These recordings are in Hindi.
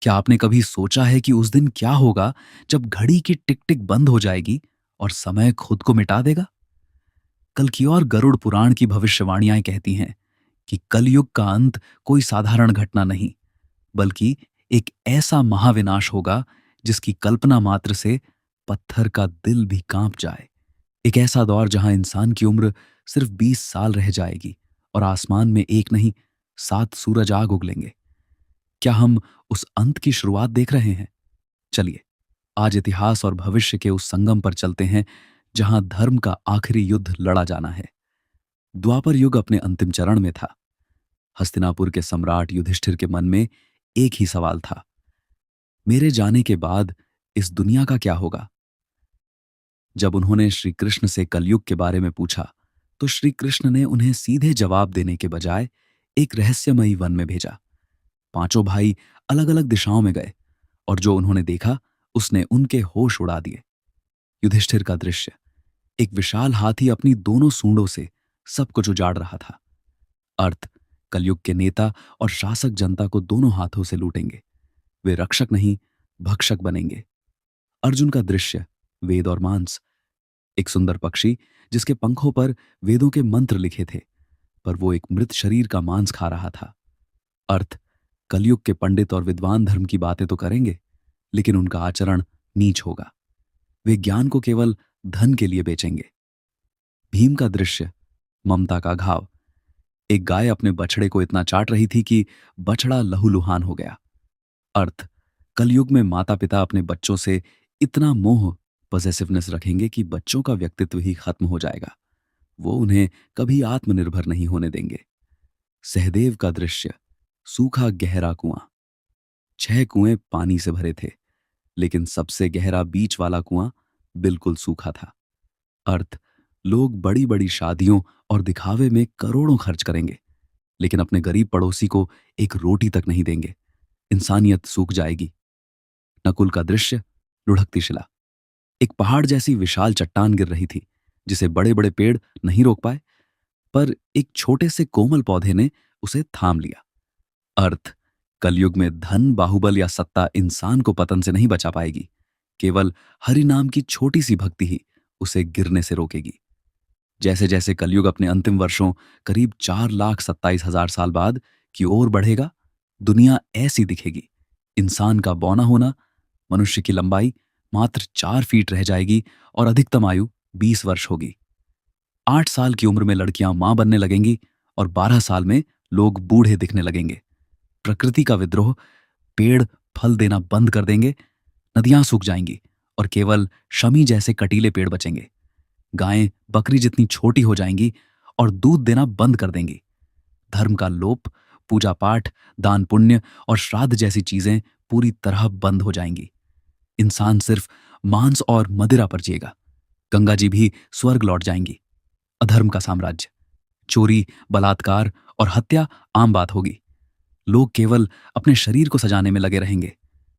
क्या आपने कभी सोचा है कि उस दिन क्या होगा जब घड़ी की टिक टिक बंद हो जाएगी और समय खुद को मिटा देगा? कल की और गरुड़ पुराण की भविष्यवाणियां कहती हैं कि कलयुग का अंत कोई साधारण घटना नहीं, बल्कि एक ऐसा महाविनाश होगा जिसकी कल्पना मात्र से पत्थर का दिल भी कांप जाए। एक ऐसा दौर जहां इंसान की उम्र सिर्फ 20 साल रह जाएगी और आसमान में एक नहीं, 7 सूरज आग उगलेंगे। क्या हम उस अंत की शुरुआत देख रहे हैं? चलिए, आज इतिहास और भविष्य के उस संगम पर चलते हैं जहां धर्म का आखिरी युद्ध लड़ा जाना है। द्वापर युग अपने अंतिम चरण में था। हस्तिनापुर के सम्राट युधिष्ठिर के मन में एक ही सवाल था, मेरे जाने के बाद इस दुनिया का क्या होगा? जब उन्होंने श्री कृष्ण से कलयुग के बारे में पूछा, तो श्री कृष्ण ने उन्हें सीधे जवाब देने के बजाय एक रहस्यमयी वन में भेजा। पांचों भाई अलग अलग दिशाओं में गए और जो उन्होंने देखा उसने उनके होश उड़ा दिए। युधिष्ठिर का दृश्य, एक विशाल हाथी अपनी दोनों सूंडों से सब कुछ उजाड़ रहा था। अर्थ, कलयुग के नेता और शासक जनता को दोनों हाथों से लूटेंगे। वे रक्षक नहीं, भक्षक बनेंगे। अर्जुन का दृश्य, वेद और मांस, एक सुंदर पक्षी जिसके पंखों पर वेदों के मंत्र लिखे थे, पर वो एक मृत शरीर का मांस खा रहा था। अर्थ, कलयुग के पंडित और विद्वान धर्म की बातें तो करेंगे, लेकिन उनका आचरण नीच होगा। वे ज्ञान को केवल धन के लिए बेचेंगे। भीम का दृश्य, ममता का घाव, एक गाय अपने बछड़े को इतना चाट रही थी कि बछड़ा लहूलुहान हो गया। अर्थ, कलयुग में माता पिता अपने बच्चों से इतना मोह, पॉसेसिवनेस रखेंगे कि बच्चों का व्यक्तित्व ही खत्म हो जाएगा। वो उन्हें कभी आत्मनिर्भर नहीं होने देंगे। सहदेव का दृश्य, सूखा गहरा कुआं, 6 कुएं पानी से भरे थे, लेकिन सबसे गहरा बीच वाला कुआं बिल्कुल सूखा था। अर्थ, लोग बड़ी बड़ी शादियों और दिखावे में करोड़ों खर्च करेंगे, लेकिन अपने गरीब पड़ोसी को एक रोटी तक नहीं देंगे। इंसानियत सूख जाएगी। नकुल का दृश्य, लुढ़कती शिला, एक पहाड़ जैसी विशाल चट्टान गिर रही थी जिसे बड़े बड़े पेड़ नहीं रोक पाए, पर एक छोटे से कोमल पौधे ने उसे थाम लिया। अर्थ, कलयुग में धन, बाहुबल या सत्ता इंसान को पतन से नहीं बचा पाएगी। केवल हरि नाम की छोटी सी भक्ति ही उसे गिरने से रोकेगी। जैसे जैसे कलयुग अपने अंतिम वर्षों, करीब 4,27,000 साल बाद की ओर बढ़ेगा, दुनिया ऐसी दिखेगी। इंसान का बौना होना, मनुष्य की लंबाई मात्र 4 फीट रह जाएगी और अधिकतम आयु 20 वर्ष होगी। 8 साल की उम्र में लड़कियां मां बनने लगेंगी और 12 साल में लोग बूढ़े दिखने लगेंगे। प्रकृति का विद्रोह, पेड़ फल देना बंद कर देंगे, नदियां सूख जाएंगी और केवल शमी जैसे कटीले पेड़ बचेंगे। गायें बकरी जितनी छोटी हो जाएंगी और दूध देना बंद कर देंगी। धर्म का लोप, पूजा पाठ, दान पुण्य और श्राद्ध जैसी चीजें पूरी तरह बंद हो जाएंगी। इंसान सिर्फ मांस और मदिरा पर जिएगा। गंगा जी भी स्वर्ग लौट जाएंगी। अधर्म का साम्राज्य, चोरी, बलात्कार और हत्या आम बात होगी। लोग केवल अपने शरीर को सजाने में लगे रहेंगे।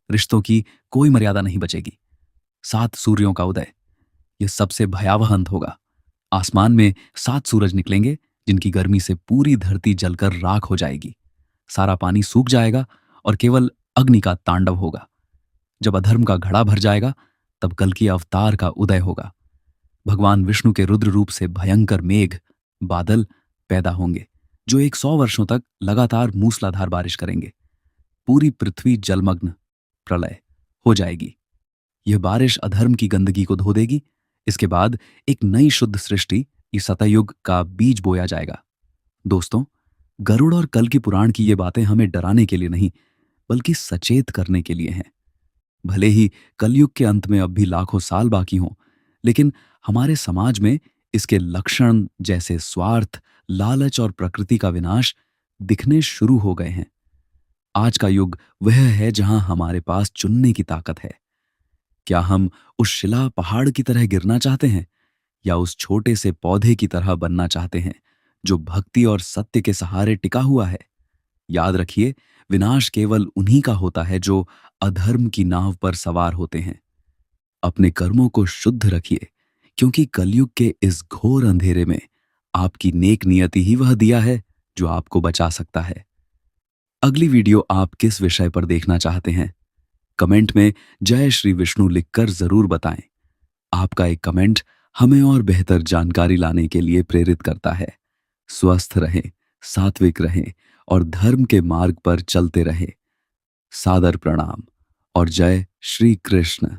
रिश्तों की कोई मर्यादा नहीं बचेगी। 7 सूर्यों का उदय, यह सबसे भयावह अंत होगा। आसमान में 7 सूरज निकलेंगे जिनकी गर्मी से पूरी धरती जलकर राख हो जाएगी। सारा पानी सूख जाएगा और केवल अग्नि का तांडव होगा। जब अधर्म का घड़ा भर जाएगा, तब कल की अवतार का उदय होगा। भगवान विष्णु के रुद्र रूप से भयंकर मेघ, बादल पैदा होंगे जो 100 वर्षों तक लगातार मूसलाधार बारिश करेंगे। पूरी पृथ्वी जलमग्न, प्रलय हो जाएगी। यह बारिश अधर्म की गंदगी को धो देगी। इसके बाद एक नई शुद्ध सृष्टि, इस सतयुग का बीज बोया जाएगा। दोस्तों, गरुड़ और कल की पुराण की ये बातें हमें डराने के लिए नहीं, बल्कि सचेत करने के लिए हैं। भले ही कलयुग के अंत में अब भी लाखों साल बाकी हों, लेकिन हमारे समाज में इसके लक्षण जैसे स्वार्थ, लालच और प्रकृति का विनाश दिखने शुरू हो गए हैं। आज का युग वह है जहां हमारे पास चुनने की ताकत है। क्या हम उस शिला पहाड़ की तरह गिरना चाहते हैं, या उस छोटे से पौधे की तरह बनना चाहते हैं जो भक्ति और सत्य के सहारे टिका हुआ है? याद रखिए, विनाश केवल उन्हीं का होता है जो अधर्म की नाव पर सवार होते हैं। अपने कर्मों को शुद्ध रखिए, क्योंकि कलयुग के इस घोर अंधेरे में आपकी नेक नियति ही वह दिया है जो आपको बचा सकता है। अगली वीडियो आप किस विषय पर देखना चाहते हैं? कमेंट में जय श्री विष्णु लिखकर जरूर बताएं। आपका एक कमेंट हमें और बेहतर जानकारी लाने के लिए प्रेरित करता है। स्वस्थ रहें, सात्विक रहें और धर्म के मार्ग पर चलते रहें। सादर प्रणाम और जय श्री कृष्ण।